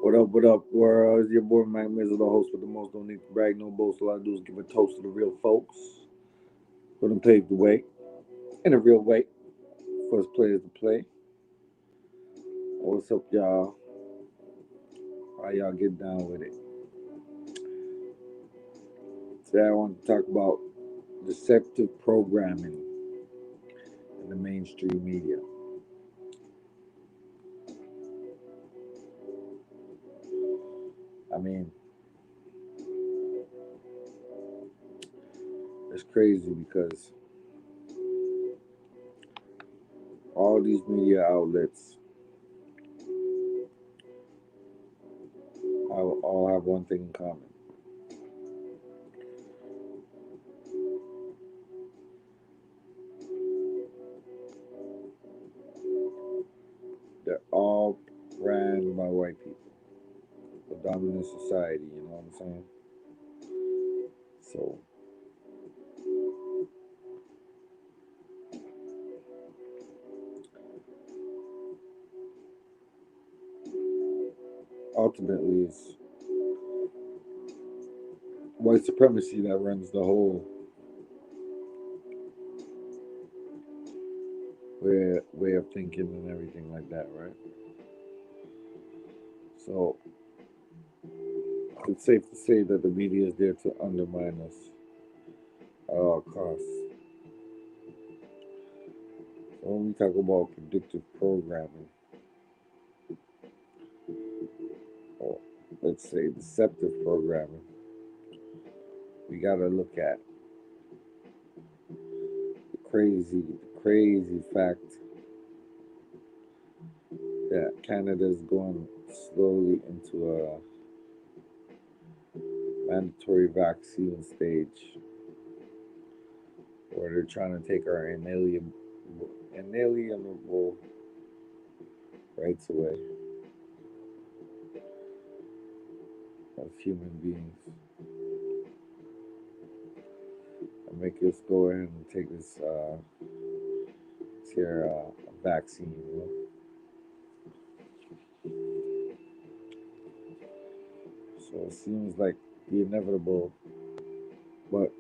What up, world? It's your boy Mike Mizzle, the host with the most. Don't need to brag, no boast. All I do is give a toast to the real folks who done paved the way in a real way for us players to play. What's up, y'all? How y'all get down with it? Today I want to talk about deceptive programming in the mainstream media. I mean, it's crazy because all these media outlets all have one thing in common. They're all ran by white people, the dominant society, you know what I'm saying? So ultimately it's white supremacy that runs the whole way of thinking and everything like that, right? So it's safe to say that the media is there to undermine us at all costs. So when we talk about predictive programming, or let's say deceptive programming, we gotta look at the crazy fact that Canada is going slowly into a mandatory vaccine stage where they're trying to take our inalienable rights away as human beings and make us go ahead and take this here vaccine. So it seems like the inevitable, but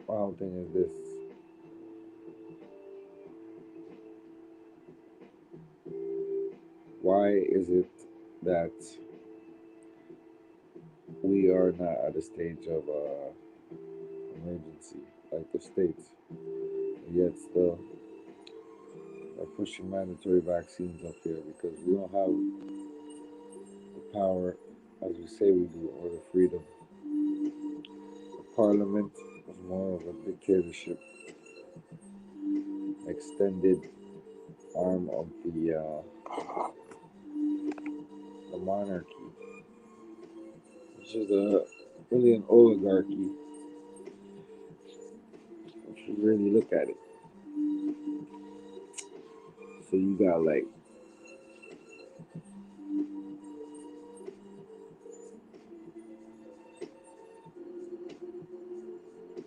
my whole thing is this: why is it that we are not at a stage of emergency like the states, yet still are pushing mandatory vaccines up here because we don't have the power as we say we do or the freedom. The parliament is more of a dictatorship, extended arm of the monarchy, which is really an oligarchy if you really look at it. So you got like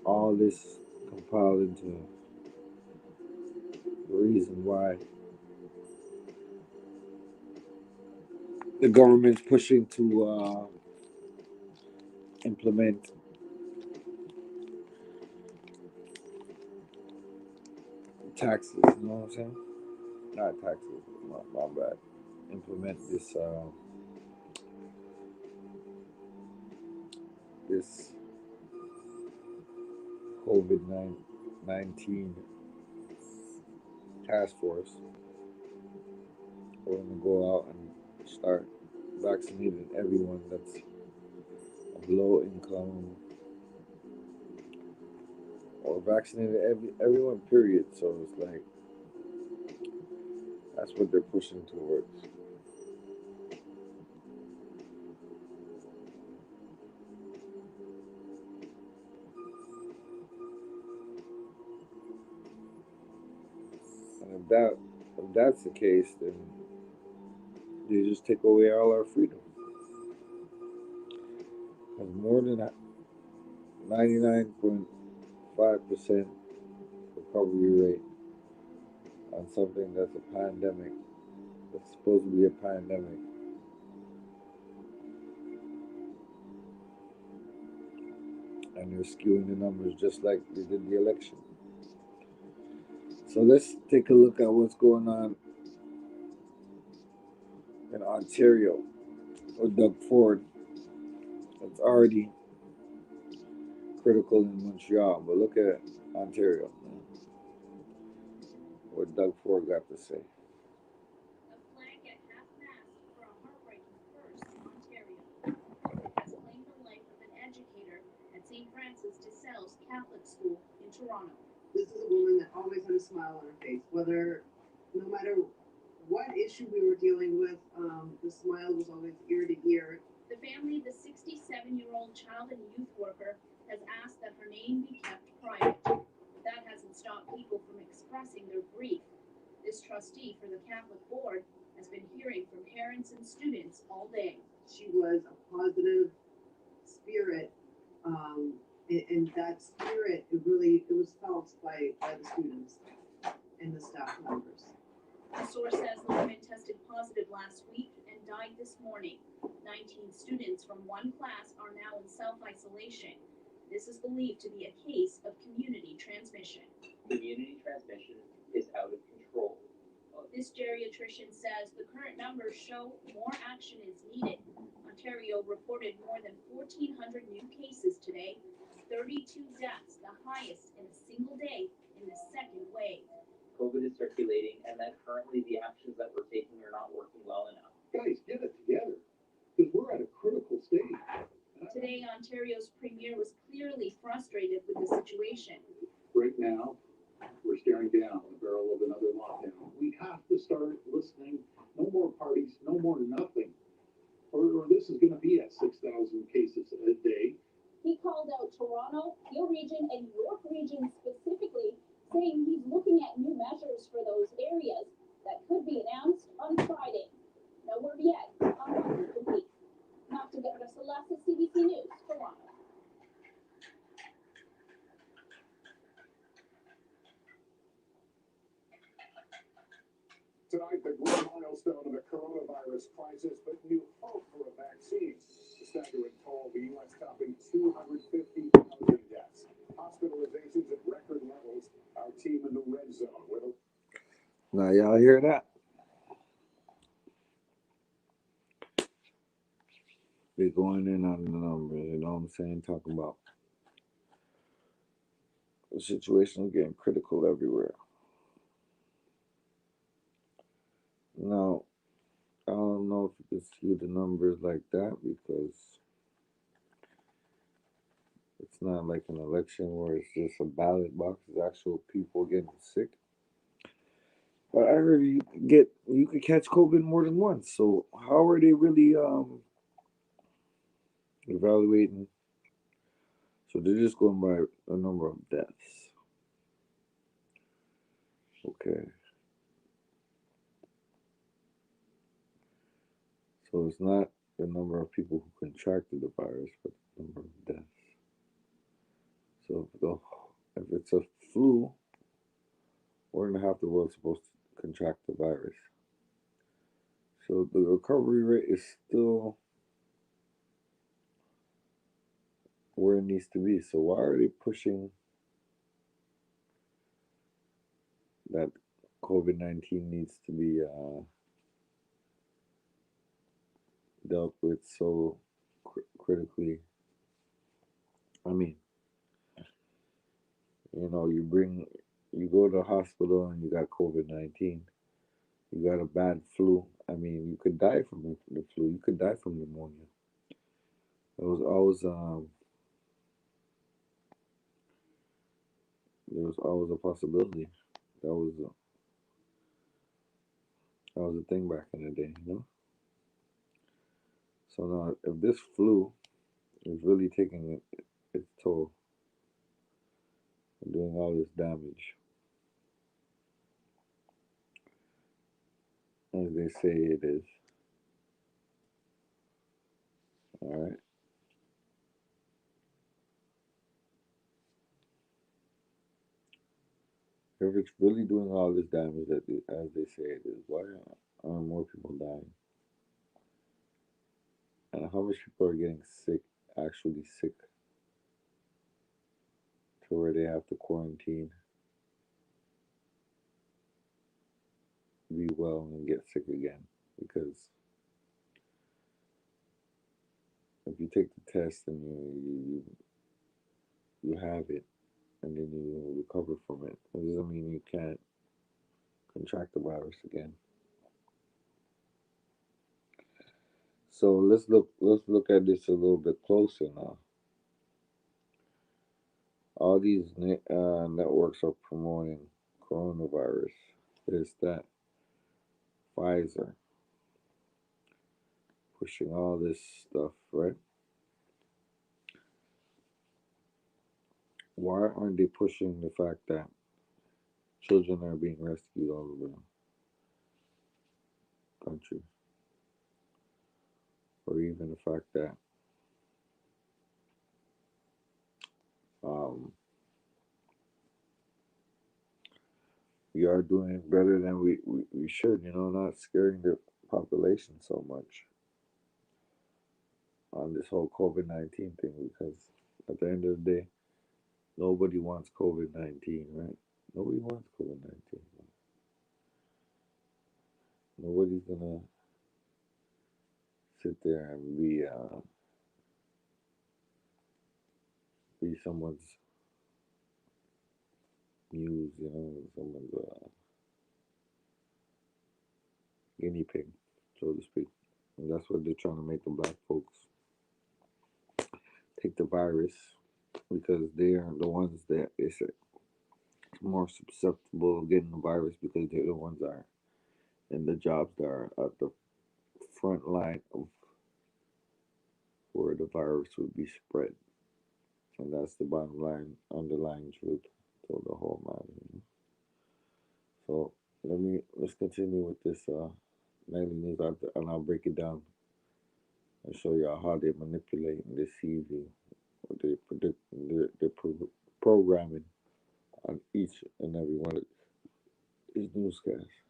all this compiled into the reason why the government's pushing to implement taxes. You know what I'm saying? Not taxes. My bad. Implement this COVID 19 task force. We're going to go out and start vaccinating everyone that's of low income or vaccinated everyone period. So it's like that's what they're pushing towards. And if that's the case, then they just take away all our freedom. Because more than 99.5% recovery rate on something that's a pandemic It's supposed to be a pandemic. And they're skewing the numbers just like they did the election. So let's take a look at what's going on in Ontario with Doug Ford. It's already critical in Montreal, but look at Ontario. What Doug Ford got to say. A flag at half-mast for a heartbreaking first in Ontario. COVID has claimed the life of an educator at St. Francis de Sales Catholic School in Toronto. This is a woman that always had a smile on her face, no matter what issue we were dealing with, the smile was always ear to ear. The family of the 67-year-old child and youth worker has asked that her name be kept private. But that hasn't stopped people from expressing their grief. This trustee for the Catholic Board has been hearing from parents and students all day. She was a positive spirit, and that spirit, it was felt by the students and the staff members. The source says the woman tested positive last week and died this morning. 19 students from one class are now in self-isolation. This is believed to be a case of community transmission. Community transmission is out of control. This geriatrician says the current numbers show more action is needed. Ontario reported more than 1,400 new cases today, 32 deaths, the highest in a single day in the second wave. COVID is circulating, and that currently the actions that we're taking are not working well enough. Guys, get it together, because we're at a critical stage. Today, Ontario's premier was clearly frustrated with the situation. Right now, we're staring down the barrel of another lockdown. We have to start listening. No more parties, no more nothing. Or this is going to be at 6,000 cases a day. He called out Toronto, Peel Region, and York Region specifically, saying he's looking at new measures for those areas that could be announced on Friday. No word yet on when it could be. Not to get rid of Celeste, CBC News, Toronto. Tonight, the great milestone of the coronavirus crisis, but new hope for a vaccine. The staggering toll, the U.S. topping 250,000 deaths. Hospitalizations at record levels. Our team in the red zone with a... Now, y'all hear that? They're going in on the numbers, you know what I'm saying? Talking about the situation is getting critical everywhere. Now, I don't know if you can see the numbers like that because it's not like an election where it's just a ballot box. It's actual people getting sick. But I heard you could catch COVID more than once. So how are they really evaluating? So they're just going by the number of deaths. Okay. So it's not the number of people who contracted the virus, but the number of deaths. So if it's a flu, more than half the world's supposed to contract the virus. So the recovery rate is still where it needs to be. So why are they pushing that COVID-19 needs to be dealt with so critically? I mean, you go to the hospital and you got COVID-19, you got a bad flu. I mean, you could die from the flu. You could die from pneumonia. There was always a possibility. That was a thing back in the day, you know. So now, if this flu is really taking its toll and doing all this damage, as they say it is, all right. If it's really doing all this damage as they say it is, why aren't more how much people are getting sick, actually sick, to where they have to quarantine, be well, and get sick again? Because if you take the test and you have it, and then you recover from it, it doesn't mean you can't contract the virus again. So let's look at this a little bit closer now. All these networks are promoting coronavirus. Is that Pfizer pushing all this stuff, right? Why aren't they pushing the fact that children are being rescued all over the country? Or even the fact that um, we are doing better than we should, not scaring the population so much on this whole COVID 19 thing, because at the end of the day, nobody wants COVID 19, right? Nobody wants COVID 19. Nobody's gonna sit there and be someone's muse, someone's guinea pig, so to speak. And that's what they're trying to make the black folks take the virus, because they are the ones that is more susceptible of getting the virus, because they're the ones that are in the jobs that are at the front line of where the virus would be spread. And that's the bottom line, underlying truth to the whole matter. So let's continue with this nightly news, and I'll break it down and show y'all how they manipulate and deceive you, what they predict, their programming on each and every one of these newscasts.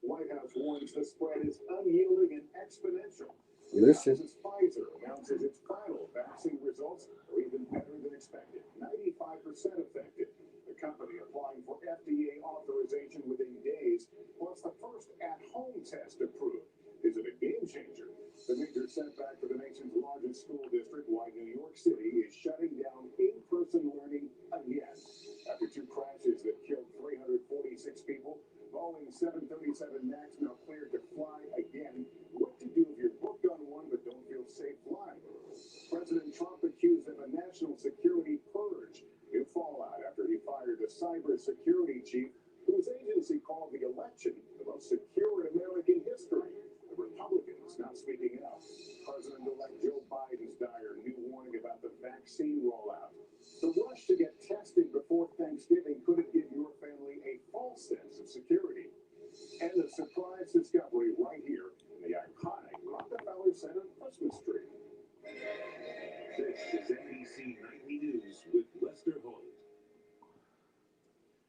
White House warns the spread is unyielding and exponential. Listen. Pfizer announces its final vaccine results are even better than expected. 95% effective. The company applying for FDA authorization within days, plus the first at-home test approved. Is it a game changer? The major setback for the nation's largest school district, why New York City is shutting down in-person learning again. After two crashes that killed 346 people, Boeing 737 MAX now cleared to fly again. What to do if you're booked on one but don't feel safe flying? President Trump accused of a national security purge. New fallout after he fired the cybersecurity chief, whose agency called the election the most secure in American history. The Republicans not speaking out. President-elect Joe Biden's dire new warning about the vaccine rollout. The rush to get tested before Thanksgiving could give your family a false sense of security. And a surprise discovery right here in the iconic Rockefeller Center Christmas tree. This is NBC Nightly News with Lester Holt.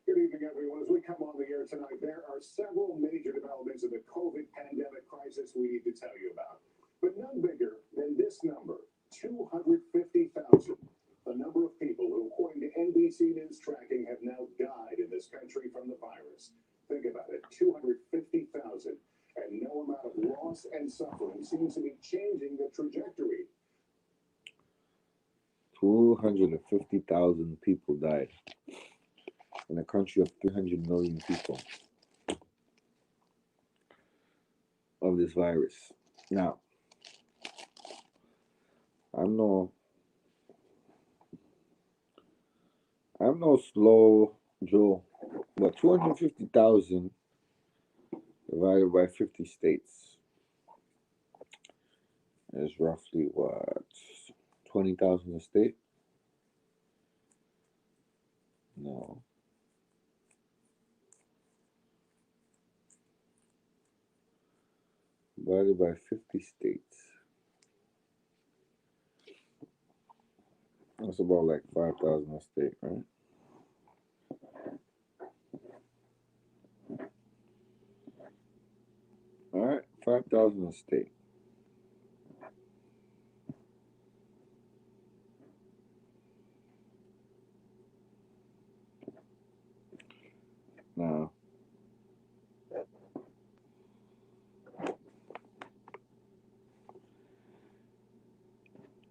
Good evening, everyone. As we come on the air tonight, there are several major developments in the COVID pandemic crisis we need to tell you about. But none bigger than this number, 250,000. The number of people who, according to NBC News tracking, have now died in this country from the virus. Think about it, 250,000. And no amount of loss and suffering seems to be changing the trajectory. 250,000 people died in a country of 300 million people of this virus. Now, I'm no slow Joe, but 250,000 divided by 50 states is roughly what, 20,000 a state? No. Divided by 50 states. That's about like 5,000 a state, right? All right, 5,000 a state.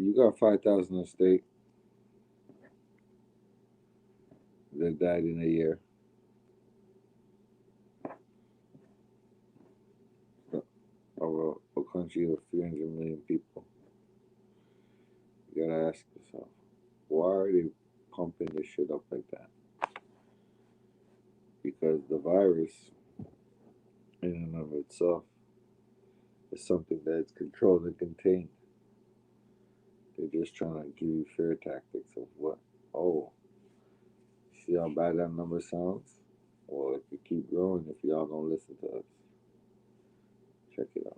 You got 5,000 a state that died in a year. Of a country of 300 million people. You gotta ask yourself, why are they pumping this shit up like that? Because the virus, in and of itself, is something that's controlled and contained. They're just trying to give you fear tactics of what? Oh, see how bad that number sounds? Well, if you keep growing, if y'all don't listen to us, check it out.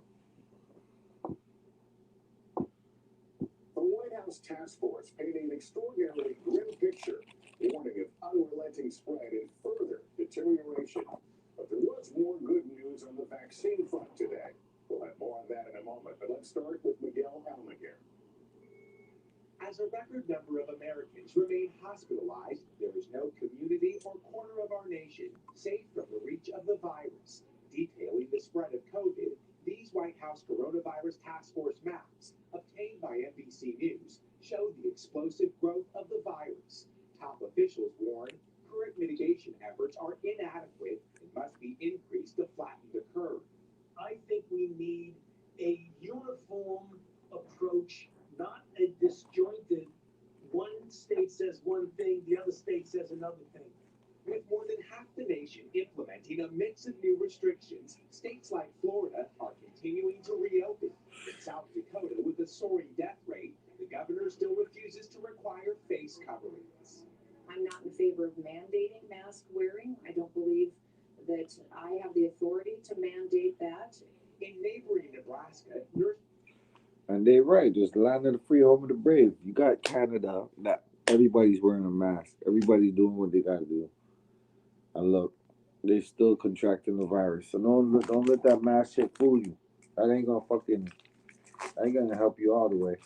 The White House task force painting an extraordinarily grim picture, warning of unrelenting spread and further deterioration. But there was more good news on the vaccine front today. We'll have more on that in a moment, but let's start with Miguel Almaguer. As a record number of Americans remain hospitalized, there is no community or corner of our nation safe from the reach of the virus. Detailing the spread of COVID, these White House Coronavirus Task Force maps, obtained by NBC News, showed the explosive growth of the virus. Top officials warn current mitigation efforts are inadequate and must be increased to flatten the curve. I think we need a uniform approach, not a disjointed, one state says one thing, the other state says another thing. With more than half the nation implementing a mix of new restrictions, states like Florida are continuing to reopen. In South Dakota, with a soaring death rate, the governor still refuses to require face coverings. I'm not in favor of mandating mask wearing. I don't believe that I have the authority to mandate that. In neighboring Nebraska, And they're right. Just the land of the free, home of the brave. You got Canada that everybody's wearing a mask. Everybody's doing what they gotta do. And look, they still contracting the virus. So don't let that mask shit fool you. That ain't gonna help you all the way.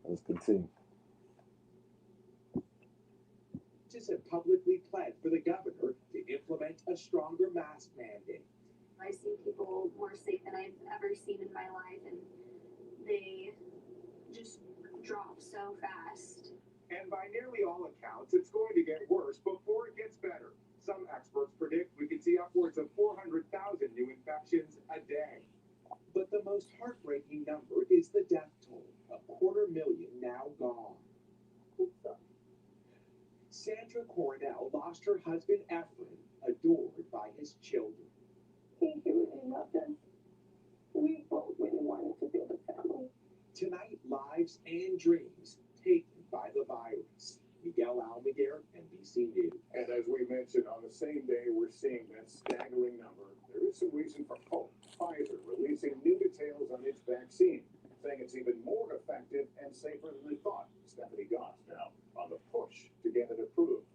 Let's continue. have publicly pled for the governor to implement a stronger mask mandate. I see people more safe than I've ever seen in my life, and they just drop so fast. And by nearly all accounts, it's going to get worse before it gets better. Some experts predict we could see upwards of 400,000 new infections a day. But the most heartbreaking number is the death toll, 250,000 now gone. Sandra Cornell lost her husband Ephraim, adored by his children. He really loved us. We both really wanted to build a family. Tonight, lives and dreams taken by the virus. Miguel Almaguer, NBC News. And as we mentioned, on the same day we're seeing that staggering number, there is some reason for hope. Pfizer releasing new details on its vaccine, saying it's even more effective and safer than they thought. Stephanie Goss now on the push to get it approved.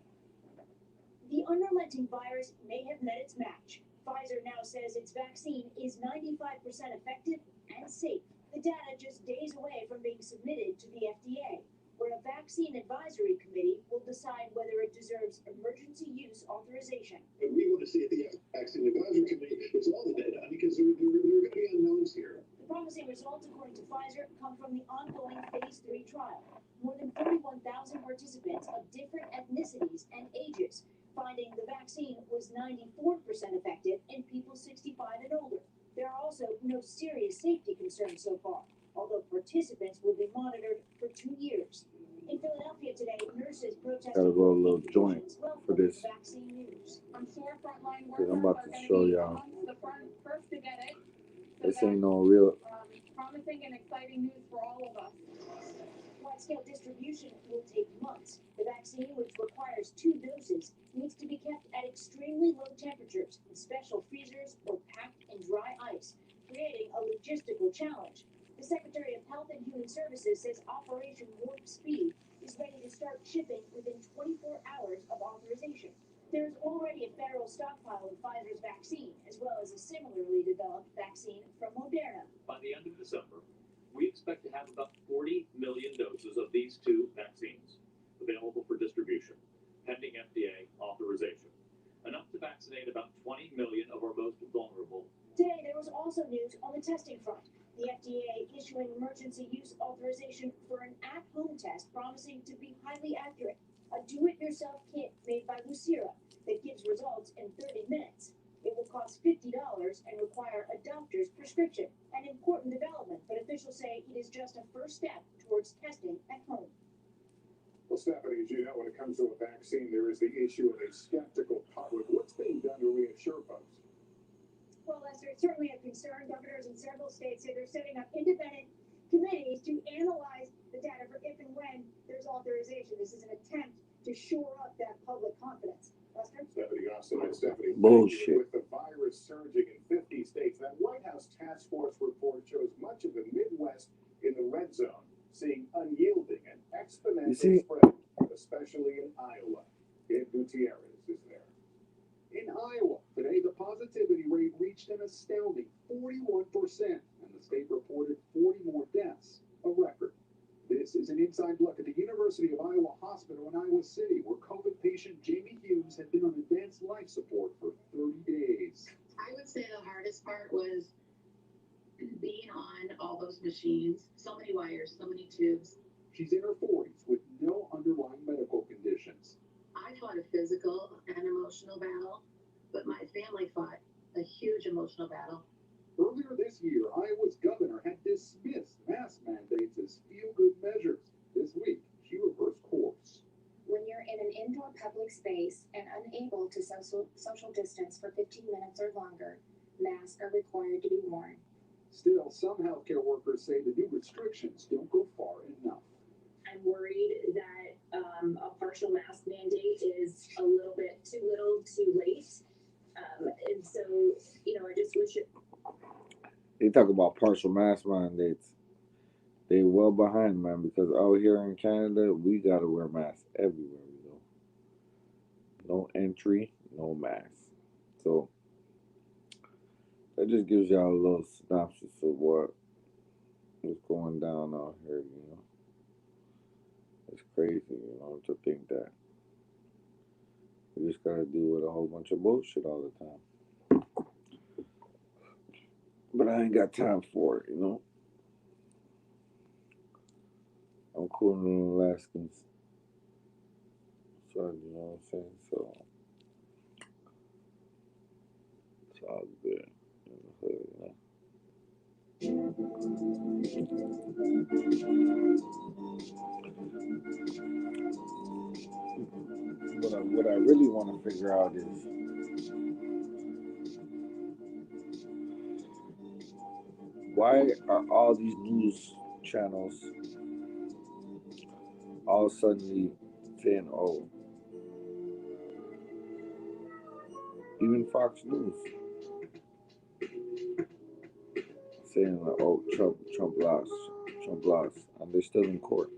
The unrelenting virus may have met its match. Pfizer now says its vaccine is 95% effective and safe. The data just days away from being submitted to the FDA, where a vaccine advisory committee will decide whether it deserves emergency use authorization. But we want to see at the vaccine advisory committee what's all the data, because there are going to be unknowns here. The promising results, according to Pfizer, come from the ongoing phase 3 trial. More than 41,000 participants of different ethnicities and ages, finding the vaccine was 94% effective in people 65 and older. There are also no serious safety concerns so far, although participants will be monitored for 2 years. In Philadelphia today, nurses protested. Gotta roll a little joint for this. Vaccine news. I'm sure frontline workers I'm about to show y'all. the first to get it. So This ain't no real. Promising and exciting news for all of us. Wide-scale distribution will take months. The vaccine, which requires 2 doses, needs to be kept at extremely low temperatures in special freezers or packed in dry ice, creating a logistical challenge. The Secretary of Health and Human Services says Operation Warp Speed is ready to start shipping within 24 hours of authorization. There is already a federal stockpile of Pfizer's vaccine, as well as a similarly developed vaccine from Moderna. By the end of December, we expect to have about 40 million doses of these 2 vaccines available for distribution, pending FDA authorization, enough to vaccinate about 20 million of our most vulnerable. Today, there was also news on the testing front. The FDA issuing emergency use authorization for an at-home test promising to be highly accurate. A do-it-yourself kit made by Lucira that gives results in 30 minutes. It will cost $50 and require a doctor's prescription. An important development, but officials say it is just a first step towards testing at home. Well, Stephanie, as you know, when it comes to a vaccine, there is the issue of a skeptical public. What's being done to reassure folks? Well, Lester, it's certainly a concern. Governors in several states say they're setting up independent committees to analyze the data for if and when there's authorization. This is an attempt to shore up that public confidence. Lester? Stephanie Austin and Stephanie. Bullshit. With the virus surging in 50 states, that White House task force report shows much of the Midwest in the red zone, seeing unyielding and exponential spread, especially in Iowa. Ed Gutierrez is there. In Iowa, today the positivity rate reached an astounding 41%, and the state reported 40 more deaths, a record. This is an inside look at the University of Iowa Hospital in Iowa City, where COVID patient Jamie Hughes had been on advanced life support for 30 days. I would say the hardest part was being on all those machines, so many wires, so many tubes. She's in her 40s with no underlying medical conditions. I fought a physical and emotional battle, but my family fought a huge emotional battle. Earlier this year, Iowa's governor had dismissed mask mandates as feel-good measures. This week, she reversed course. When you're in an indoor public space and unable to social distance for 15 minutes or longer, masks are required to be worn. Still, some healthcare workers say the new restrictions don't go far enough. I'm worried that a partial mask mandate is a little bit too little, too late. And so, I just wish it. They talk about partial mask mandates. They well behind, man, because out here in Canada, we gotta wear masks everywhere we go. No entry, no mask. So that just gives y'all a little synopsis of what is going down out here, It's crazy, to think that we just gotta deal with a whole bunch of bullshit all the time. But I ain't got time for it, I'm cooler than Alaskans. So, you know what I'm saying? So, it's all good in the hood, What I really want to figure out is why are all these news channels all suddenly saying, oh, even Fox News saying, oh, Trump lost, and they're still in court.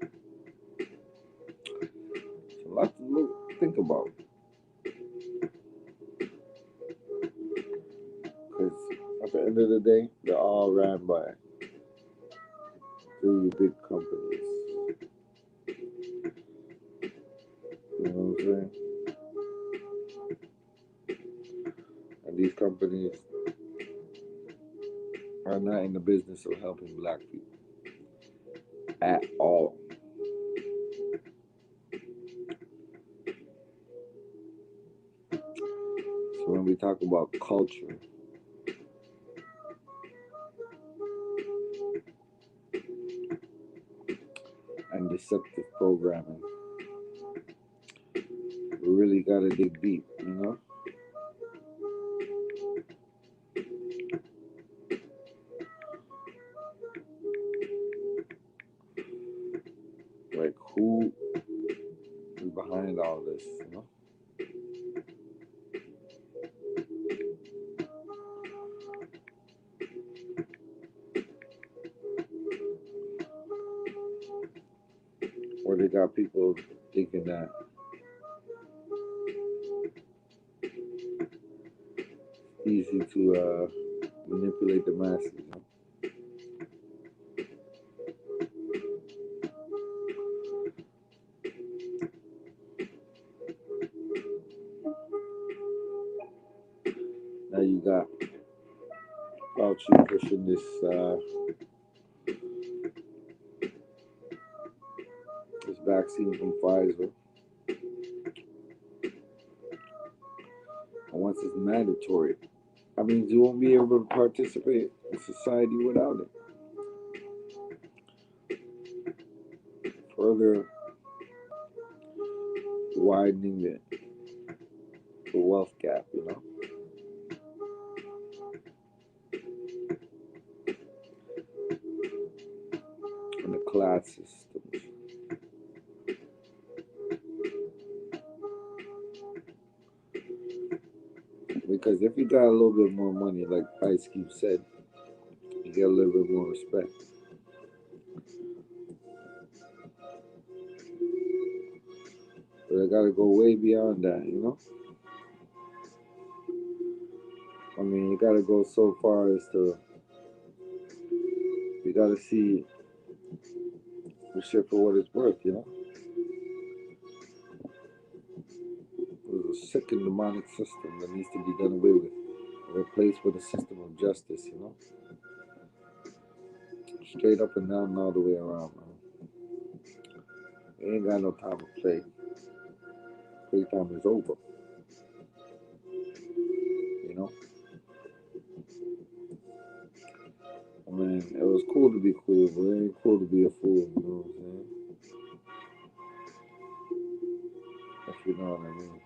It's a lot to think about. Because at the end of the day, they're all ran by 3 big companies. You know what I'm saying? And these companies are not in the business of helping black people at all. So when we talk about culture, and deceptive programming, we really gotta dig deep, Like, who is behind all this, Or they got people thinking that easy to manipulate the masses, Now you got Fauci pushing this this vaccine from Pfizer. And once it's mandatory, that means you won't be able to participate in society without it. Further widening the wealth gap, you know? And the class systems. Because if you got a little bit more money, like Ice Cube said, you get a little bit more respect. But I gotta go way beyond that, you know? I mean, you gotta go so far as to, you gotta see the shit for what it's worth, you know? There's a sick and demonic system that needs to be done away with, replaced with a system of justice, you know? Straight up and down and all the way around, man. You ain't got no time to play. Playtime is over. You know? I mean, it was cool to be cool, but it ain't cool to be a fool, you know what I'm saying? If you know what I mean.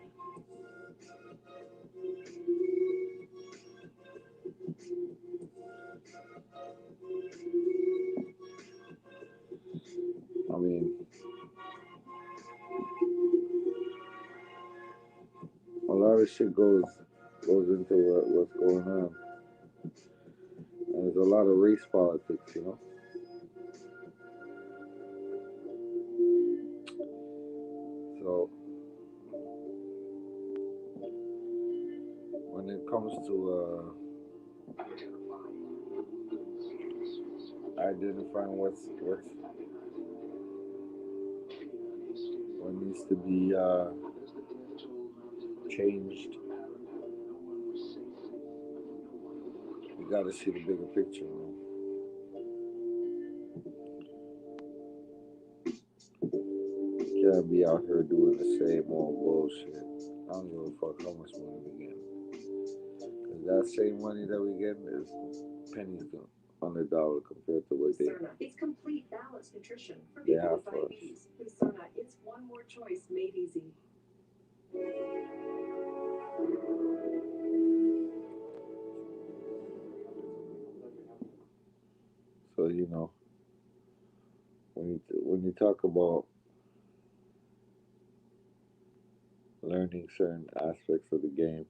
I mean, a lot of shit goes into what's going on. And there's a lot of race politics, you know? So, when it comes to identifying what needs to be changed, you gotta see the bigger picture, man. You can't be out here doing the same old bullshit. I don't give a fuck how much money we get. Because that same money that we get is pennies on the dollar compared to what they It's complete balanced nutrition for they people have with for us. diabetes. Usana, it's one more choice made easy. So, you know, when you talk about learning certain aspects of the game,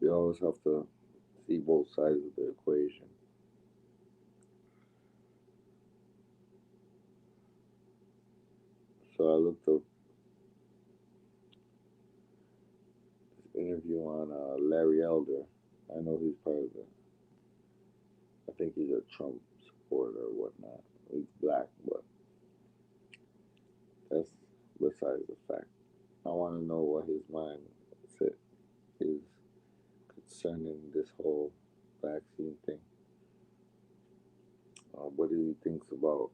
you always have to see both sides of the equation. So I looked up this interview on Larry Elder. I know he's part of I think he's a Trump supporter or whatnot. He's black, but that's besides the fact. I want to know what his mindset is concerning this whole vaccine thing. What he thinks about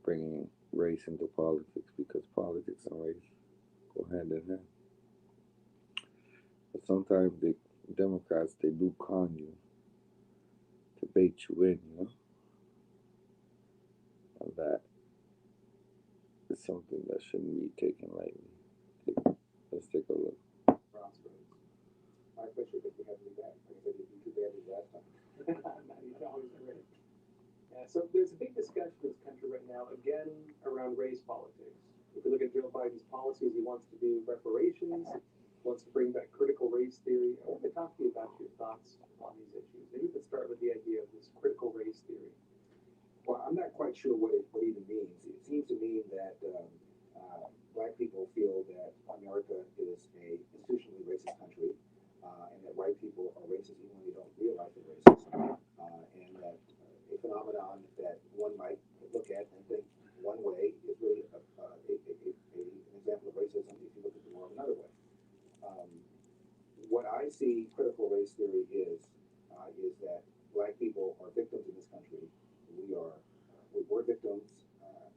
bringing race into politics, because politics and race go hand in hand. But sometimes the Democrats, they do con you to bait you in, you know? And that is something that shouldn't be taken lightly. Let's take a look. Crossroads. My pleasure that you have me back. Like I said, you did too badly last time. $90 already. Yeah, so there's a big discussion in this country right now, again, around race politics. If you look at Joe Biden's policies, he wants to do reparations, wants to bring back critical race theory. I want to talk to you about your thoughts on these issues. Maybe we could start with the idea of this critical race theory. Well, I'm not quite sure what it even means. It seems to mean that black people feel that America is a institutionally racist country, and that white people are racist even when they don't realize they're racist, and that a phenomenon that one might look at and think one way is really an example of racism if you look at the world another way. see critical race theory is that black people are victims in this country. We're victims.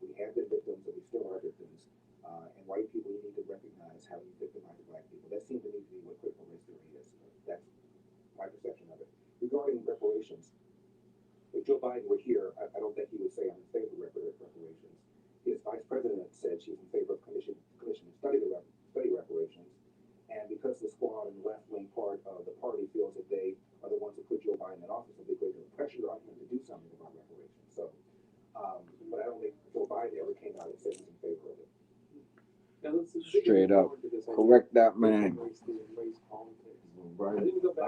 We have been victims, and we still are victims. And white people, you need to recognize how you victimize black people. That seems to me to be what critical race theory is. That's my perception of it. Regarding reparations, if Joe Biden were here, I don't think he would say I'm in favor of reparations. His vice president said she's in favor of commission and study reparations. And because the squad and the left-wing part of the party feels that they are the ones that put Joe Biden in office, that they put pressure on him to do something about reparations. So, but I don't think Joe Biden ever came out and said he's in favor of it. Straight up. Correct that man. Right. I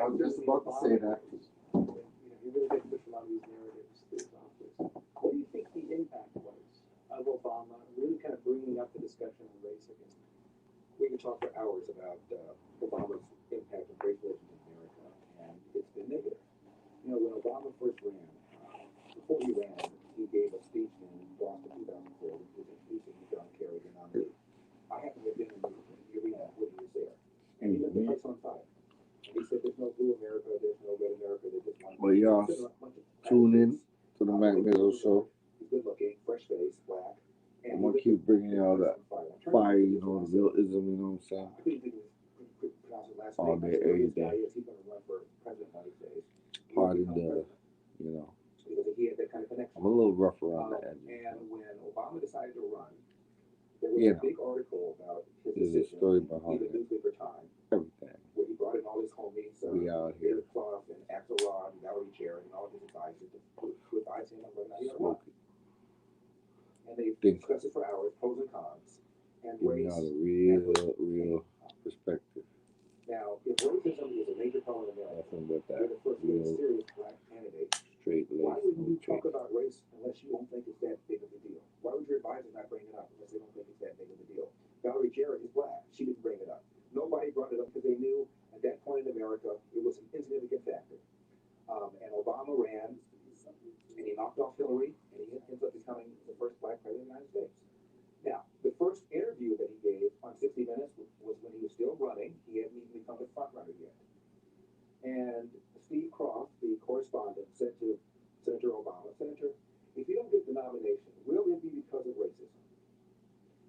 was just about to say that. You really get push a lot of these narratives through his office. What do you think the impact was of Obama really kind of bringing up the discussion on race again? We could talk for hours about Obama's impact on race relations in America, and it's been negative. You know, when Obama first ran, before he ran, he gave a speech in Boston 2004, which was introducing John Kerry, the nominee. I happened to have been in the arena when he was there, and he lit the place on fire. And he said, "There's no blue America, there's no red America, there's just one." Well, y'all tune in to the Mac Mizzle Show. He's good looking, fresh face, black. I'm gonna keep bringing y'all that fire, you know, the real ism, you know what I'm saying? All day, every day. Pardon the, you know. I'm a little rough around the edges. And when Obama decided to run, there was a big article about his there's a story behind it. Newspaper Time. Everything. Where he brought in all his homies, we out here. Clough and Axelrod and Valerie Jarrett and all his advisors to advise him on whether or not he had run. And they discussed it for hours, pros and cons, and giving out a real perspective. Now, if racism is a major problem in America, nothing but that you're the first real serious black candidate. Straight laced. Why would you talk about race unless you don't think it's that big of a deal? Why would your advisors not bring it up unless they don't think it's that big of a deal? Valerie Jarrett is black. She didn't bring it up. Nobody brought it up because they knew at that point in America it was an insignificant factor. And Obama ran, and he knocked off Hillary, and he ends up becoming the first black president of the United States. Now, the first interview that he gave on 60 Minutes was when he was still running. He hadn't even become the front runner yet. And Steve Croft, the correspondent, said to Senator Obama, "Senator, if you don't get the nomination, will it be because of racism?"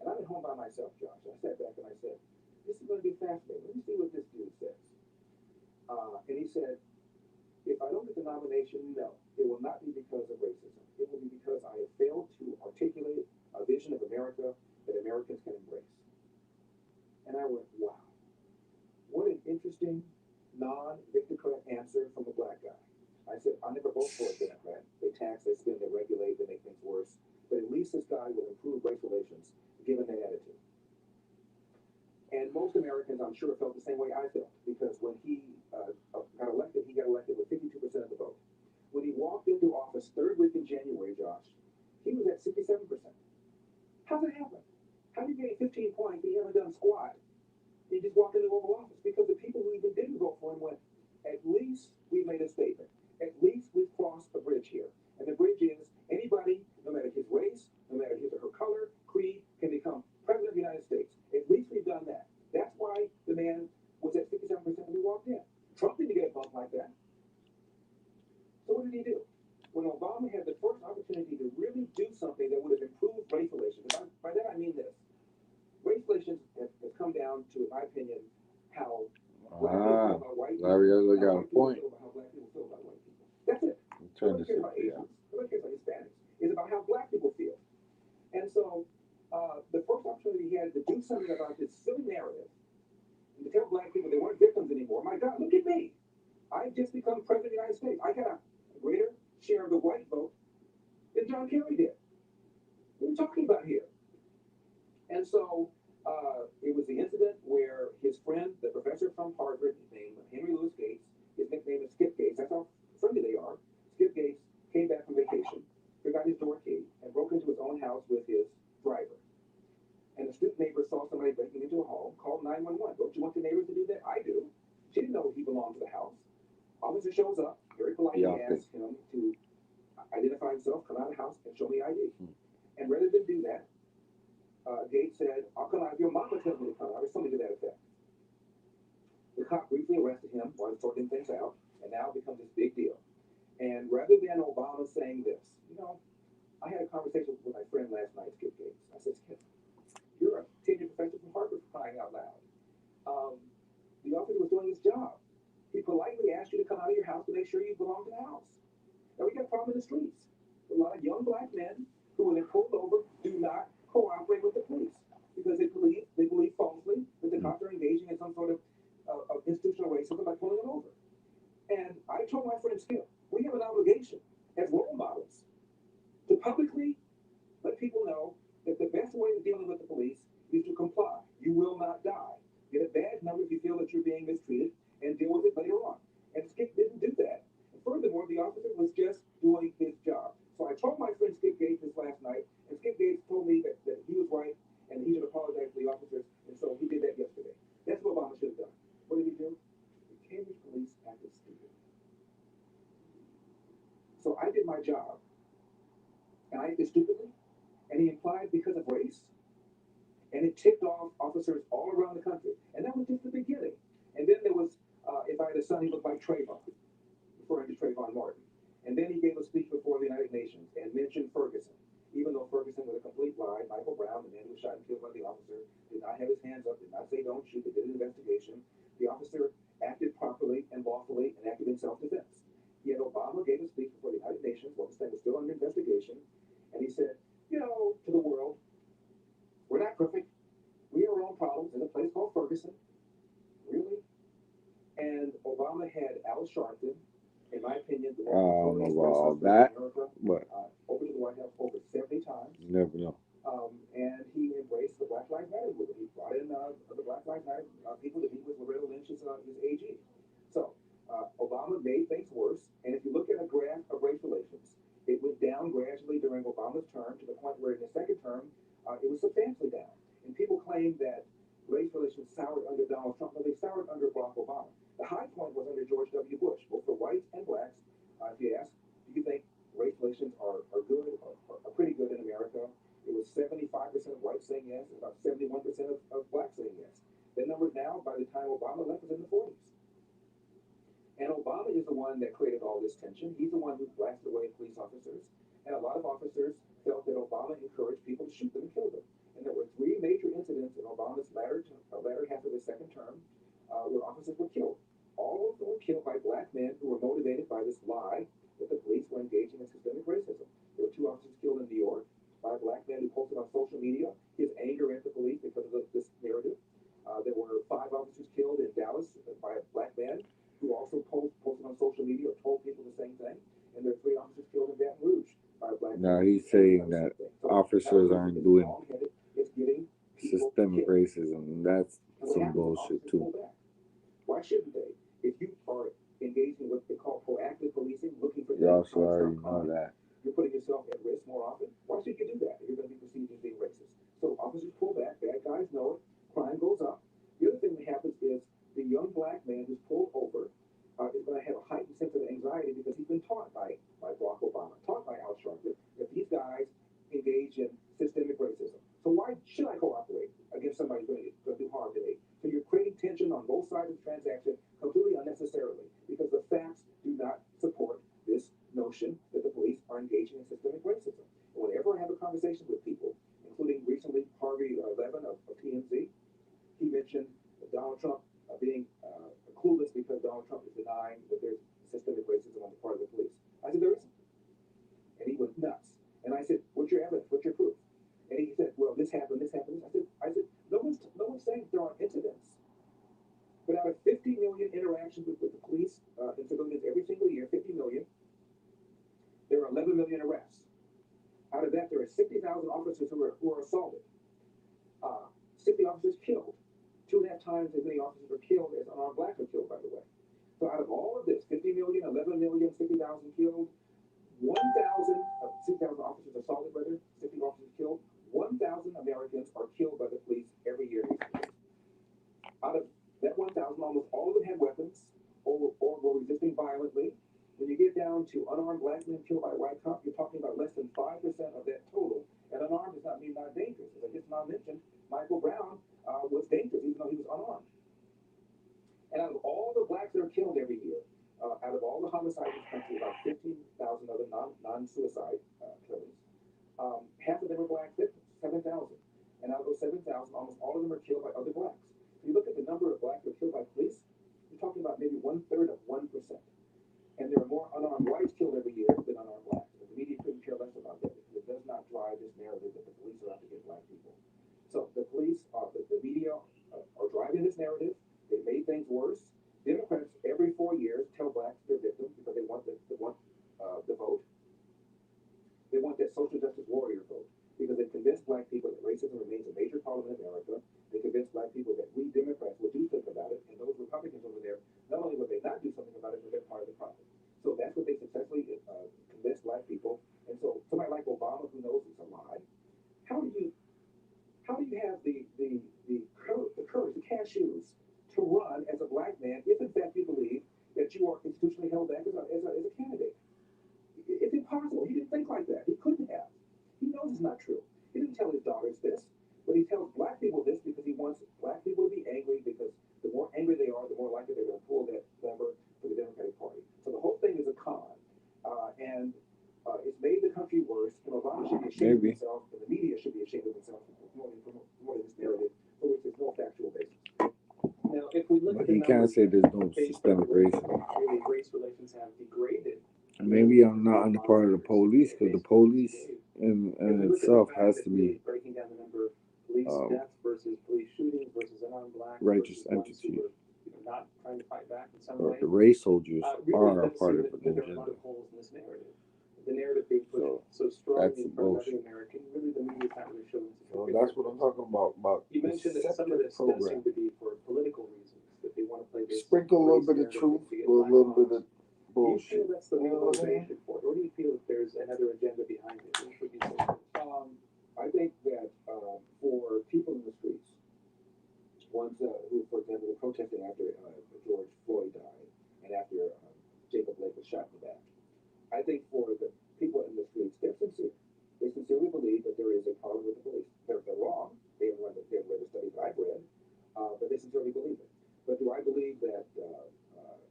And I'm at home by myself, Josh. I sat back and I said, "This is going to be fascinating. Let me see what this dude says." And he said, "If I don't get the nomination, no, it will not be because of racism. It will be because I have failed to articulate a vision of America that Americans can embrace." And I went, wow, what an interesting, non-Democrat answer from a black guy. I said, I never vote for a Democrat. They tax, they spend, they regulate, they make things worse. But at least this guy will improve race relations, given that attitude. And most Americans, I'm sure, felt the same way I felt, because when he got elected with 52% of the vote. When he walked into office third week in January, Josh, he was at 67%. How'd that happen? How did you get 15 points and you haven't done squat? You just walked into Oval Office because the people who even didn't vote for him went, at least we made a statement. At least we've crossed a bridge here. And the bridge is anybody, no matter his race, no matter his or her color, creed, can become president of the United States. At least we've done that. That's why the man was at 67% when he walked in. Trump didn't get a bump like that. So what did he do? When Obama had the first opportunity to really do something that would have improved race relations, and by that I mean this, race relations have come down to, in my opinion, how black people feel about white people, Larry, got a point. how black people feel about white people. That's it. Turn Nobody this cares about Asians. Nobody cares about Hispanics. It's about how black people feel. And so the first opportunity he had to do something about this silly narrative and to tell black people they weren't victims anymore. My God, look at me. I've just become president of the United States. I got a greater share of the white vote than John Kerry did. What are we talking about here? And so it was the incident where his friend, the professor from Harvard, named Henry Louis Gates, his nickname is Skip Gates, that's how friendly they are. Skip Gates came back from vacation, forgot his door key, and broke into his own house with his driver. And the astute neighbor saw somebody breaking into a home, called 911. Don't you want the neighbors to do that? I do. She didn't know he belonged to the house. Officer shows up, very politely asks him to identify himself, come out of the house, and show me ID. And rather than do that, Gates said, "I'll come out if your mama tells me to come out," or something to that effect. The cop briefly arrested him while he's sorting things out, and now it becomes this big deal. And rather than Obama saying this, you know, I had a conversation with my friend last night, Skip Gates. I said, Skip, you're a tenured professor from Harvard, for crying out loud. The officer was doing his job. He politely asked you to come out of your house to make sure you belong to the house. Now we got a problem in the streets. A lot of young black men who, when they're pulled over, do not cooperate with the police because they believe falsely that the cops are engaging in some sort of institutional racism by pulling them over. And I told my friend Skip, we have an obligation as role models to publicly let people know that the best way of dealing with the police is to comply. You will not die. Get a badge number if you feel that you're being mistreated and deal with it later on. And Skip didn't do that. And furthermore, the officer was just doing his job. So I told my friend Skip Gates this last night, and Skip Gates told me that he was right and he should apologize to the officers, and so he did that yesterday. That's what Obama should have done. What did he do? The Cambridge police acted stupid. So I did my job, and I acted stupidly, and he implied because of race, and it ticked off officers all around the country. And that was just the beginning. And then there was, if I had a son, he looked like Trayvon, referring to Trayvon Martin. And then he gave a speech before the United Nations and mentioned Ferguson. Even though Ferguson was a complete lie, Michael Brown, the man who was shot and killed by the officer, did not have his hands up, did not say don't shoot, they did an investigation. The officer acted properly and lawfully and acted in self-defense. Yet Obama gave a speech before the United Nations while this thing was still under investigation, and he said, you know, to the world, we're not perfect. We have our own problems in a place called Ferguson. Really? And Obama had Al Sharpton, in my opinion, the well, that, but over to the White House over 70 times. You never know. And he embraced the Black Lives Matter movement. He brought in the Black Lives Matter people to meet with Loretta Lynch's AG. So Obama made things worse. And if you look at a graph of race relations, it went down gradually during Obama's term to the point where in the second term, it was substantially down. And people claim that race relations soured under Donald Trump. No, they soured under Barack Obama. The high point was under George W. Bush, both for whites and blacks. If you ask, do you think race relations are good or are pretty good in America? It was 75% of whites saying yes, and about 71% of blacks saying yes. That number now, by the time Obama left, was in the 40s. And Obama is the one that created all this tension. He's the one who blasted away police officers. And a lot of officers felt that Obama encouraged people to shoot them and kill them. And there were 3 major incidents in Obama's latter half of his second term where officers were killed. All of them were killed by black men who were motivated by this lie that the police were engaging in systemic racism. There were 2 officers killed in New York by a black man who posted on social media his anger at the police because of this narrative. There were 5 officers killed in Dallas by a black man who also posted on social media or told people the same thing. And there are 3 officers killed in Baton Rouge by a black man. Now he's saying that officers aren't doing systemic racism. That's some bullshit too. Why shouldn't they? If you are engaging in what they call proactive policing, looking for You also already know that. you're putting yourself at risk more often. Why should you do that? You're going to be perceived as being racist. So officers pull back. Bad guys know it. Crime goes up. The other thing that happens is the young black man who's pulled over is going to have a heightened sense of anxiety because he's been taught by Barack Obama, taught by Al Sharpton, that these guys engage in systemic racism. So why should I cooperate against somebody who's going to do harm to me? So you're creating tension on both sides of the transaction completely unnecessarily because the facts do not support this notion that the police are engaging in systemic racism. And whenever I have a conversation with people, including recently Harvey Levin of TMZ, he mentioned Donald Trump being clueless because Donald Trump is denying that there's systemic racism on the part of the police. I said, there isn't. And he went nuts. And I said, what's your evidence? What's your proof? And he said, well, this happened, this happened. I said, no one's saying there aren't incidents. But out of 50 million interactions with the police and civilians every single year, 50 million, there are 11 million arrests. Out of that, there are 60,000 officers who are assaulted. 60 officers killed. 2.5 times as many officers are killed as unarmed blacks are killed, by the way. So out of all of this, 50 million, 11 million, 60,000 killed, 60,000 officers assaulted, 60 officers killed, 1,000 Americans are killed by the police every year. Out of that 1,000, almost all of them had weapons or were resisting violently. When you get down to unarmed black men killed by a white cop, you're talking about less than 5% of that total. And unarmed does not mean not dangerous. As I just now mentioned, Michael Brown was dangerous even though he was unarmed. And out of all the black killed every year. Out of all the homicides in the country, about 15,000 other non-suicide killings. Half of them are black victims, 7,000. And out of those 7,000, almost all of them are killed by other blacks. If you look at the number of blacks who are killed by police, you're talking about maybe 1/3 of 1%. And there are more unarmed whites killed every year than unarmed blacks. But the media couldn't care less about that because it does not drive this narrative that the police are out to get black people. So the police, the media are driving this narrative. They made things worse. Democrats every 4 years tell blacks they're victims because they want the vote. They want that social justice warrior vote because they convinced black people that racism remains a major problem in America. They convinced black people that we Democrats will do something about it, and those Republicans over there, not only would they not do something about it, but they're part of the problem. So that's what they successfully convinced black people. And so somebody like Obama, who knows it's a lie, how do you have the courage, the cashews, to run as a black man if in fact you believe that you are institutionally held back as a candidate? It's impossible. He didn't think like that. He couldn't have. He knows it's not true. He didn't tell his daughters this, but he tells black people this because he wants black people to be angry, because the more angry they are, the more likely they're going to pull that lever for the Democratic Party. So the whole thing is a con, and it's made the country worse, and Obama should be ashamed of himself, and the media should be ashamed of themselves for promoting this narrative for which there's no factual basis. Now, if we look But at the he can't numbers, say there's no based systemic on where racism. really race relations have degraded. Maybe I'm not on the part of the police, because the police in itself has to be breaking down the number of police deaths versus police shootings versus unarmed black righteous versus ones who entity. were, not trying to fight back in some Or way. the race soldiers Really are a does part seem of that the there are a lot agenda. of holes in this narrative. The narrative being put so that's strongly the in front of every bullshit. American, really the media's not really showing. So that's what I'm talking about You mentioned that some of this does seem program. to be for political reasons, that they want to play this. Sprinkle a little bit of truth with a little bit of Do you feel bullshit. that's the real motivation for it, or do you feel that there's another agenda behind it? What would you say? I think that for people in the streets, ones who, for example, were protesting after George Floyd died and after Jacob Blake was shot in the back, I think for the people in the streets, they're sincere. They sincerely believe that there is a problem with the police. They're wrong. They haven't read the studies that I've read, but they sincerely believe it. But do I believe that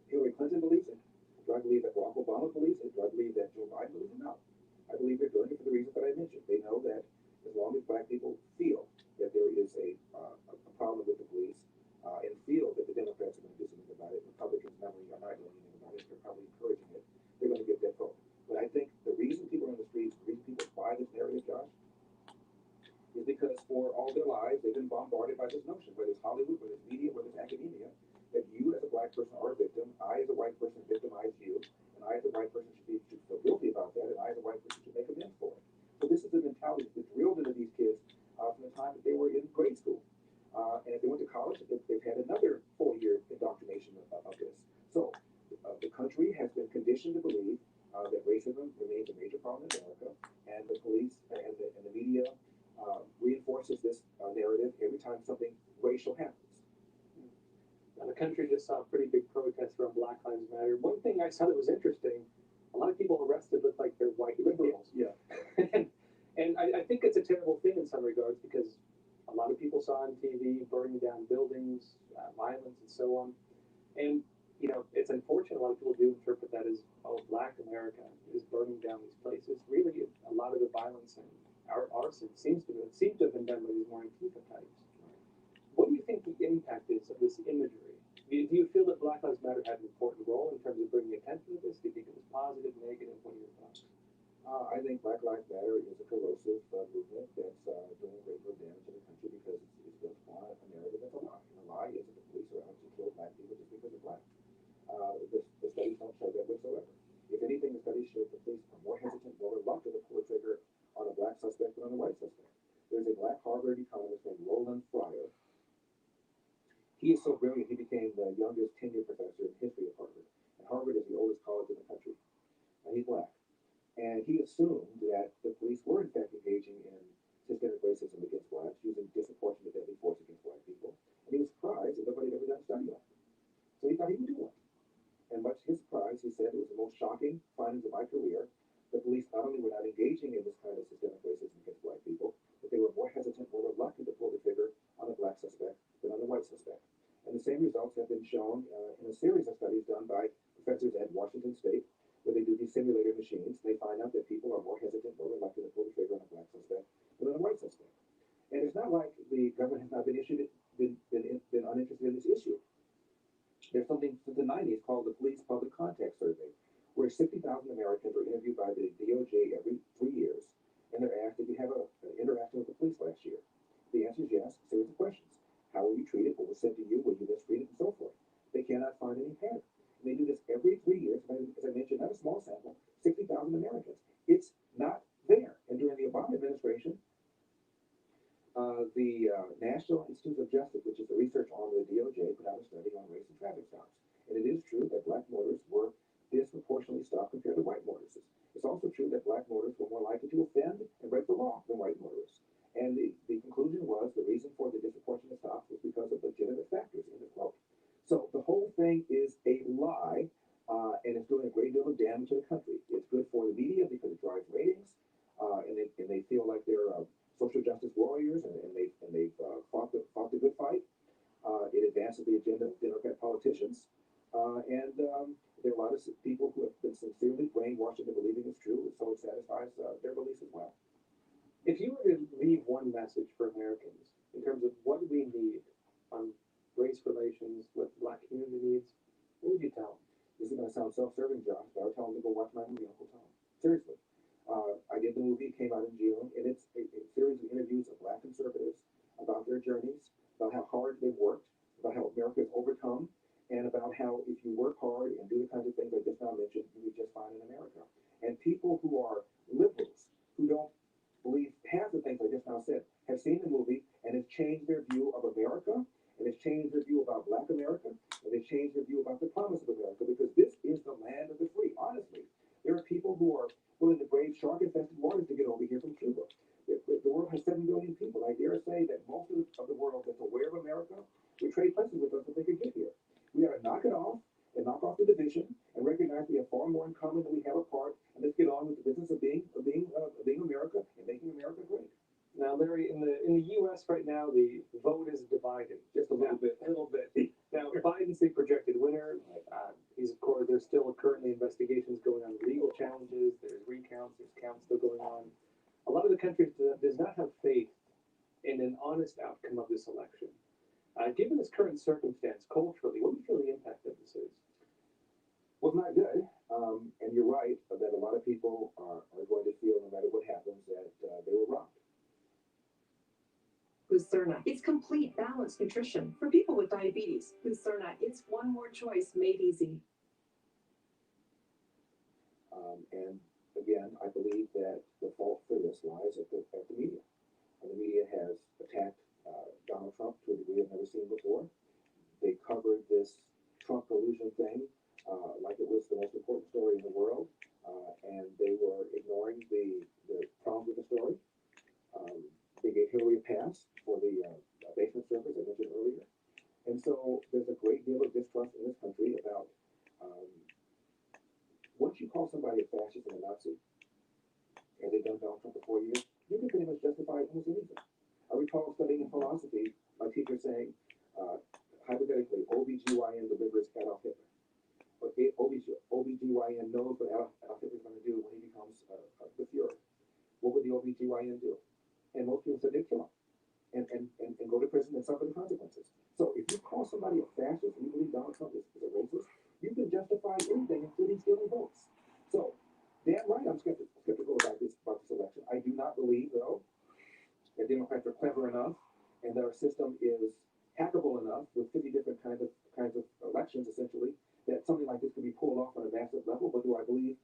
Hillary Clinton believes it? Do I believe that Barack Obama believes it? Do I believe that Joe Biden believes it? No. I believe they're doing it for the reasons that I mentioned. They know that as long as black people feel that there is a problem with the police and feel that the Democrats are going to do something about it, Republicans are not doing anything about it, they're probably encouraging it, they're going to get that vote. But I think the reason people are in the streets, the reason people buy this narrative, Josh, is because for all their lives they've been bombarded by this notion, whether it's Hollywood, whether it's media, whether it's academia, that you as a black person are a victim, I as a white person victimize you, and I as a white person should feel guilty about that, and I as a white person should make amends for it. So this is the mentality that's drilled into these kids from the time that they were in grade school. And if they went to college, they've had another 4-year indoctrination of this. So the country has been conditioned to believe that racism remains a major problem in America, and the police and the media reinforces this narrative every time something racial happens. Now, the country just saw a pretty big protest around Black Lives Matter. One thing I saw that was interesting, a lot of people arrested looked like they're white liberals. Yeah. and I think it's a terrible thing in some regards, because a lot of people saw on TV burning down buildings, violence, and so on. And, it's unfortunate a lot of people do interpret that as, oh, Black America is burning down these places. Really, a lot of the violence and arson seems to have been done by these more Antifa types. What do you think the impact is of this imagery? Do you feel that Black Lives Matter had an important role in terms of bringing attention to this? Do you think it was positive, negative? What are your thoughts? I think Black Lives Matter is a corrosive movement that's doing great deal of damage in the country because it's built on a narrative that's a lie. And the lie is that the police are out to kill black people just because they're black. The studies don't show that whatsoever. If anything, the studies show the police are more hesitant, more reluctant to pull a trigger on a black suspect than on a white suspect. There's a black Harvard economist named Roland Fryer. He is so brilliant, he became the youngest tenured professor in history at Harvard. And Harvard is the oldest college in the country. And he's black. And he assumed that the police were in fact engaging in systemic racism against blacks, using disproportionate deadly force against black people. And he was surprised that nobody had ever done a study on it. So he thought he would do one. And much to his surprise, he said it was the most shocking findings of my career. The police not only were not engaging in this kind of systemic racism against black people, but they were more hesitant, more reluctant to pull the trigger on a black suspect than on a white suspect. And And the same results have been shown in a series of studies done by professors at Washington State, where they do these simulator machines. They find out that people are more hesitant, more reluctant to pull the trigger on a black suspect than on a white suspect. And it's not like the government has not been uninterested in this issue. There's something since the 90s called the Police Public Contact Survey, where 60,000 Americans are interviewed by the DOJ every 3 years, and they're asked, did you have an interaction with the police last year? The answer is yes. Series of questions. How were you treated? What was said to you? Were you mistreated? And so forth. They cannot find any pattern. And they do this every 3 years. And as I mentioned, not a small sample, 60,000 Americans. It's not there. And during the Obama administration, the National Institute of Justice, which is the research arm of the DOJ, put out a study on race and traffic stops. And it is true that black motorists were disproportionately stopped compared to white motorists. It's also true that black motorists were more likely to offend and break the law than white motorists. And the conclusion was the reason for the disproportionate stops was because of legitimate factors in the quote. So the whole thing is a lie, and it's doing a great deal of damage to the country. It's good for the media because it drives ratings, and they feel like they're social justice warriors, and they've fought the good fight. It advances the agenda of Democrat politicians, and there are a lot of people who have been sincerely brainwashed into believing it's true, so it satisfies their beliefs as well. If you were to leave one message for Americans in terms of what we need on race relations, what the black community needs, what would you tell them? This is going to sound self-serving, Josh, but I would tell them to go watch my movie, Uncle Tom. Seriously. I did the movie, it came out in June, and it's a series of interviews of black conservatives about their journeys, about how hard they've worked, about how America's overcome, and about how if you work hard and do the kinds of things I just now mentioned, you would just fine in America. And people who are liberals, who don't believe half the things I just now said, have seen the movie and have changed their view of America, and have changed their view about black America, and they've changed their view about the promise of America, because this is the land of the free, honestly. There are people who are willing to brave shark-infested waters to get over here from Cuba. The world has 7 billion people. I dare say that most of the world that's aware of America would trade places with us if they could get here. We ought to knock it off and knock off the division and recognize we have far more in common than we have apart, and let's get on with the business of being America and making America great. Now, Larry, in the U.S. right now, the vote is divided just a little bit. Now, Biden's the projected winner. He's, of course, there's still currently investigations going on, legal challenges. There's recounts. There's counts still going on. A lot of the country does not have faith in an honest outcome of this election. Given this current circumstance, culturally, what do you feel the impact of this is? Well, it's not good. And you're right that a lot of people are going to feel, no matter what happens, that they were robbed. Lucerna, it's complete balanced nutrition for people with diabetes. Lucerna, it's one more choice made easy. And again, I believe that the fault for this lies at the media. And the media has attacked Donald Trump to a degree I've never seen before. They covered this Trump collusion thing like it was the most important story in the world, and they were ignoring the problems with the story. They gave Hillary a pass for the basement servers I mentioned earlier. And so there's a great deal of distrust in this country about once you call somebody a fascist and a Nazi, and they've done Donald Trump for 4 years, you can pretty much justify almost anything. I recall studying in philosophy, my teacher saying, hypothetically, OBGYN delivers Adolf Hitler. But OBGYN knows what Adolf Hitler's going to do when he becomes the Fuhrer. What would the OBGYN do? And most people said they'd kill him and go to prison and suffer the consequences. So if you call somebody a fascist and you believe Donald Trump is a racist, you can justify anything, including stealing votes. So, damn right, I'm skeptical about this election. I do not believe, though, that Democrats are clever enough and that our system is hackable enough with 50 different kinds of elections, essentially, that something like this could be pulled off on a massive level. But do I believe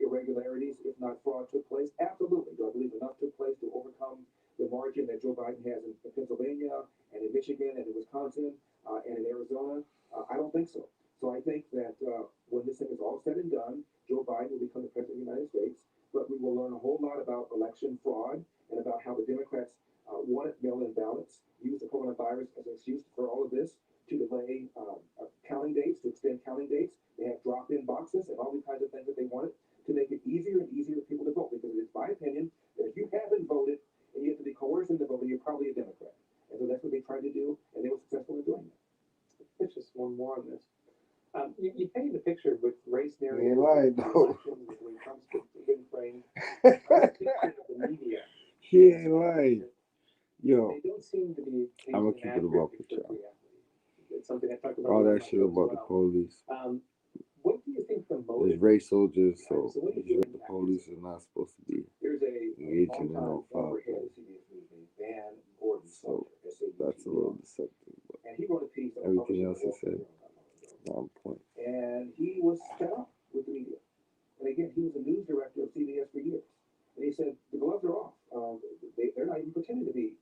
irregularities, if not fraud, took place? Absolutely. Do I believe enough took place to overcome the margin that Joe Biden has in Pennsylvania and in Michigan and in Wisconsin and in Arizona? I don't think so. So I think that when this thing is all said and done, Joe Biden will become the president of the United States, but we will learn a whole lot about election fraud and about how the Democrats wanted mail-in ballots, used the coronavirus as an excuse for all of this to delay counting dates, to extend counting dates. They have drop-in boxes and all these kinds of things that they wanted to make it easier and easier for people to vote, because it's my opinion that if you haven't voted and you have to be coerced into voting, you're probably a Democrat. And so that's what they tried to do, and they were successful in doing that. more on this. You painted a picture with race He ain't narratives. lying, though. When Trump's been framed. A picture of the media. He ain't lying. Yo, They don't seem to be I'm gonna painting keep an it a accurate buck with picture of y'all. reality. It's something I talked about All on that my shit show as about the well. police. What do you think the There's motive? race soldiers, so So what do you usually do the in police are not supposed to be There's a engaging in no longtime foul former head play. of CBS News named Van Gordon So Sumter, that's a little deceptive. But and he wrote a piece that was everything published else in he the Wall said, Street Journal not long ago. on point. And he was fed up with the media. And again, he was the news director of CBS for years. And he said the gloves are off. They're not even pretending to be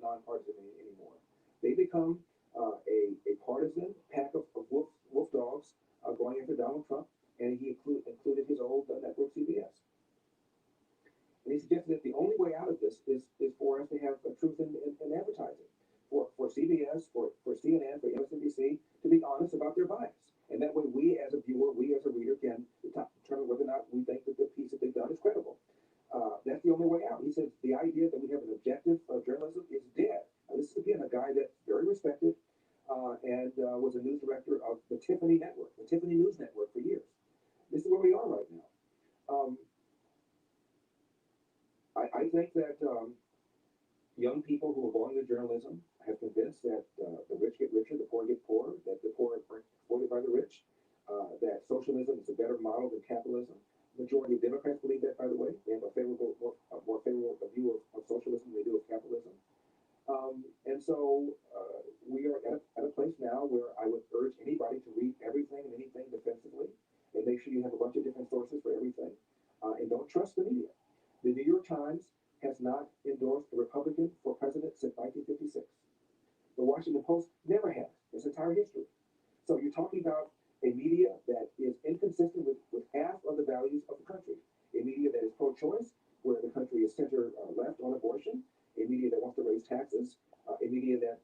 nonpartisan anymore. They become a partisan pack of wolf dogs going after Donald Trump. And he included his old network CBS. And he suggested that the only way out of this is for us to have truth in advertising. For CBS, for CNN, for MSNBC to be honest about their bias. And that way we as a viewer, we as a reader can determine whether or not we think that the piece that they've done is credible. That's the only way out. He said the idea that we have an objective journalism is dead. Now, this is, again, a guy that's very respected and was a news director of the Tiffany Network, the Tiffany News Network for years. This is where we are right now. I think that young people who are going to journalism have convinced that the rich get richer, the poor get poorer, that the poor are exploited by the rich, that socialism is a better model than capitalism. Majority of Democrats believe that, by the way. They have a more favorable view of socialism than they do of capitalism. And so we are at a place now where I would urge anybody to read everything and anything defensively and make sure you have a bunch of different sources for everything. And don't trust the media. The New York Times has not endorsed a Republican for president since 1956. The Washington Post never has its entire history. So you're talking about a media that is inconsistent with half of the values of the country. A media that is pro-choice, where the country is center left on abortion. A media that wants to raise taxes. A media that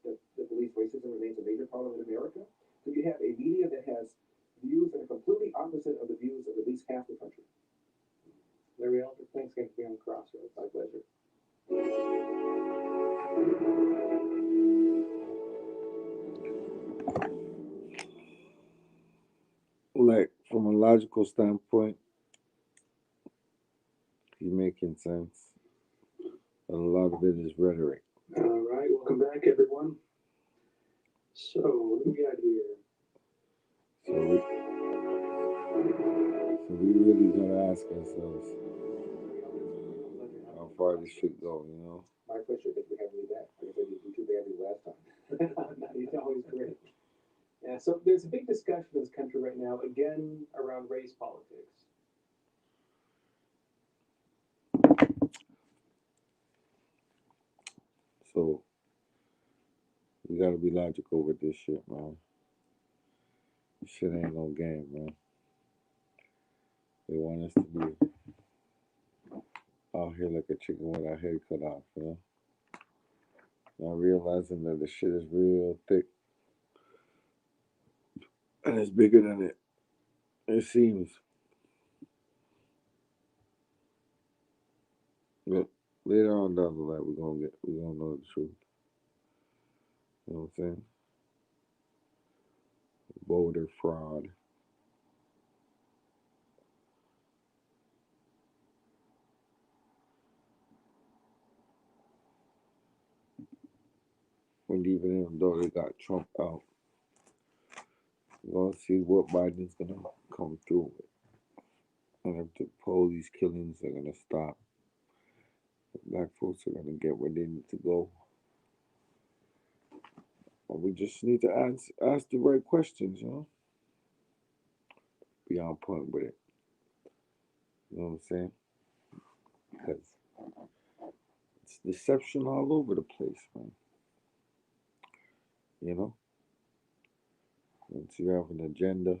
believes racism remains a major problem in America. So you have a media that has views that are completely opposite of the views of at least half the country. Larry Elder, thanks again for being on Crossroads. My pleasure. Like, from a logical standpoint, he's making sense. But a lot of it is rhetoric. All right, welcome back, everyone. So, what do we got here? So we really gotta ask ourselves how far this should go, you know? My pleasure that we have you back. I guess I didn't do too badly last time. No, he's always great. Yeah, so there's a big discussion in this country right now, again, around race politics. So we gotta be logical with this shit, man. This shit ain't no game, man. They want us to be out here like a chicken with our head cut off, you know? Not realizing that the shit is real thick. And it's bigger than it seems. But later on down the line, we're gonna know the truth. You know what I'm saying? Voter fraud. And even though they got Trump out, we're gonna see what Biden's gonna come through with. And if the police killings are gonna stop, black folks are gonna get where they need to go. And we just need to ask the right questions, you know? Be on point with it. You know what I'm saying? Because it's deception all over the place, man. You know? Once you have an agenda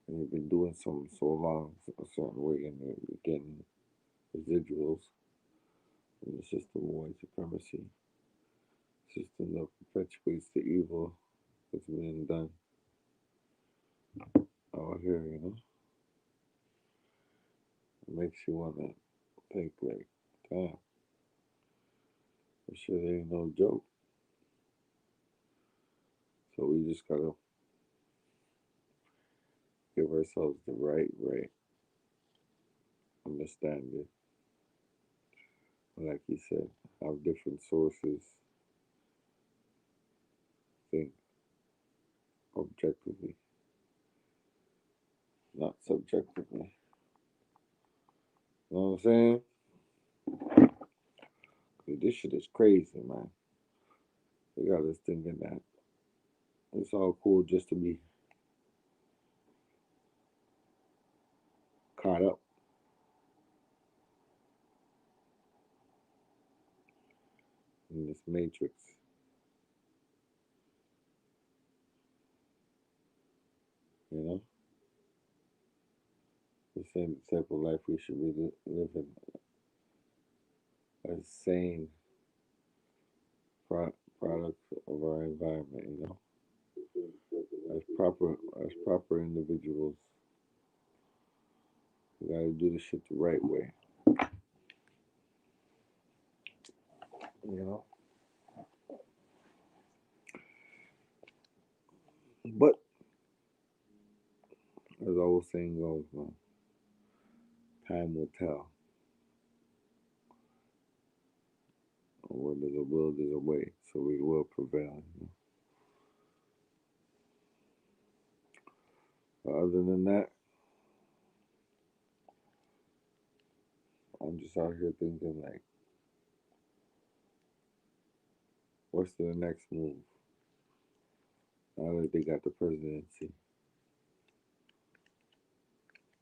and you've been doing something so long a certain way and you're getting residuals in the system of white supremacy, system that perpetuates the evil that's being done out here, you know? It makes you want to think like, damn, this shit ain't no joke. So we just gotta give ourselves the right understanding. Like he said, have different sources, think objectively, not subjectively. You know what I'm saying? 'Cause this shit is crazy, man. They got us thinking that it's all cool just to be caught up in this matrix. You know? This ain't the type of life we should be living. As sane products of our environment, you know? As proper individuals, we gotta do the shit the right way. You know? But as the old saying goes, man, time will tell. Where there's a will, there's a way. So we will prevail. You know? Other than that, I'm just out here thinking like, what's the next move? Now that they got the presidency,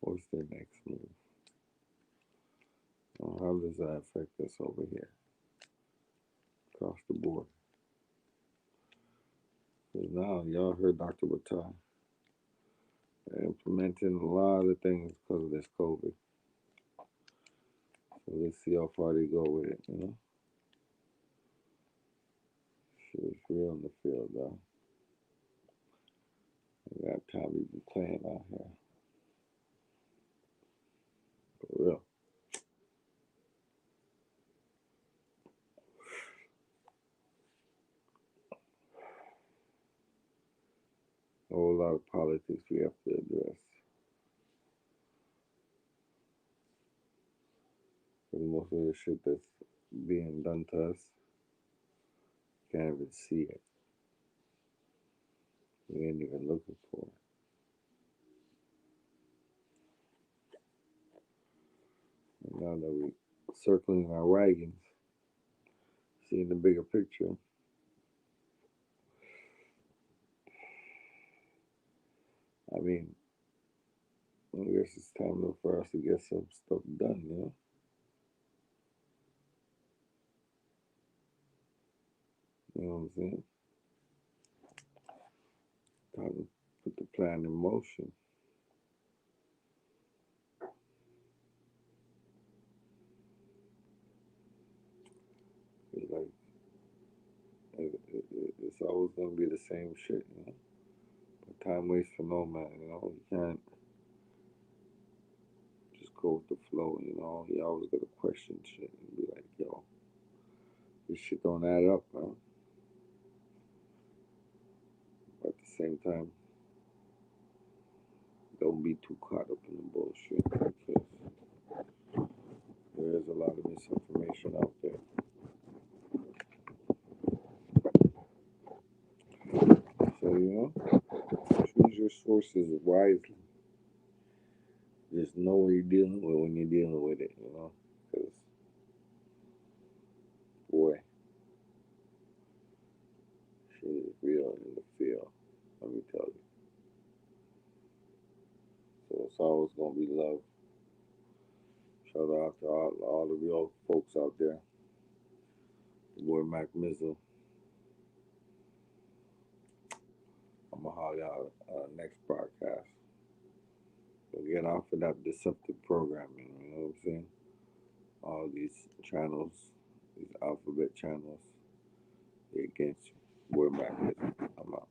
what's their next move? How does that affect us over here, across the board? Because now, y'all heard Dr. Batar. They're implementing a lot of things because of this COVID. So let's see how far they go with it, you know? Shit is real in the field, though. We got Tommy be playing out here. For real. A whole lot of politics we have to address. Because most of the shit that's being done to us, can't even see it. We ain't even looking for it. And now that we circling our wagons, seeing the bigger picture, I mean, I guess it's time for us to get some stuff done, you know? You know what I'm saying? Time to put the plan in motion. It's like, it's always going to be the same shit, you know? But time waits for no man, you know? You can't just go with the flow, you know? You always got to question shit and be like, yo, this shit don't add up, man. But at the same time, don't be too caught up in the bullshit because there is a lot of misinformation out there. So, you know, choose your sources wisely. Just know what you're dealing with when you're dealing with it, you know? Because, boy, shit is real in the field, let me tell you. So it's always going to be love. Shout out to all the real folks out there. The boy Mac Mizzle. I'm going to holler out next broadcast. So get off of that deceptive programming, you know what I'm saying? All these channels, these alphabet channels, they're against you. Boy Mac Mizzle. I'm out.